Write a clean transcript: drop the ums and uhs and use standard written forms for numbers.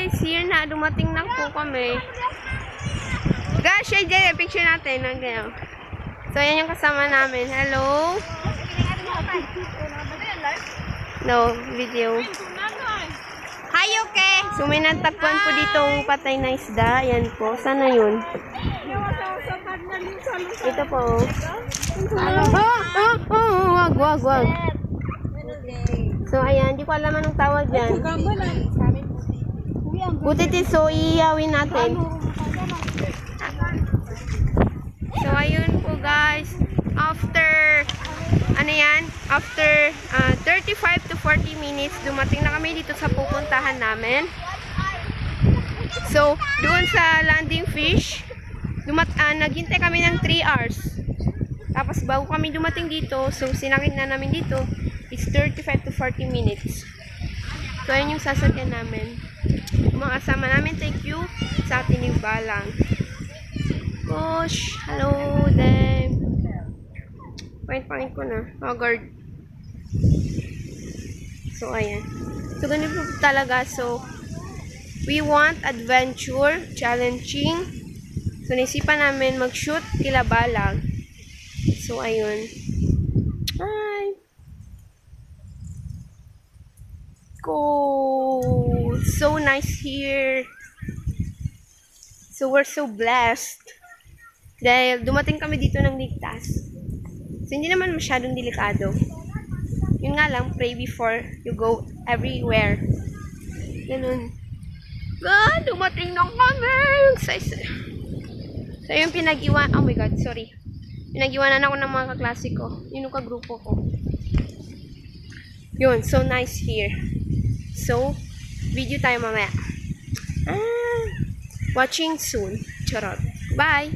guys, here na. Dumating na po kami. Guys, share dyan. Picture natin. So, yan yung kasama namin. Hello? No, video. Hi, okay. So, may natagpuan po ditong patay na isda. Yan po. Sana yun? Ito po. Wag. So, ayan. Di ko alam anong tawag dyan. Butitin. So, iyawin natin. So, ayun po guys. After 35 to 40 minutes, dumating na kami dito sa pupuntahan namin. So, doon sa landing fish, naghintay kami ng 3 hours. Tapos, bago kami dumating dito, so, sinakit na namin dito, is 35 to 40 minutes. So, ayun yung sasakyan namin. Mga kasama namin, thank you sa ating balang. Gosh, hello them. Pangit ko na. Oh, guard. So, ayan. So, ganun po talaga. So, we want adventure, challenging. So, naisipan namin mag-shoot kila balag. So, ayun. Hi. Cool. So nice here. So, we're so blessed. Dahil dumating kami dito ng ligtas. So, hindi naman masyadong delikado. Yun nga lang, pray before you go everywhere. Ganun. God, dumating na kami! So, yung pinag-iwan, oh my God, sorry. Pinag-iwanan ako ng mga kaklase ko. Yun yung kagrupo ko. Yun, so nice here. So, video tayo mamaya. Watching soon. Charot. Bye!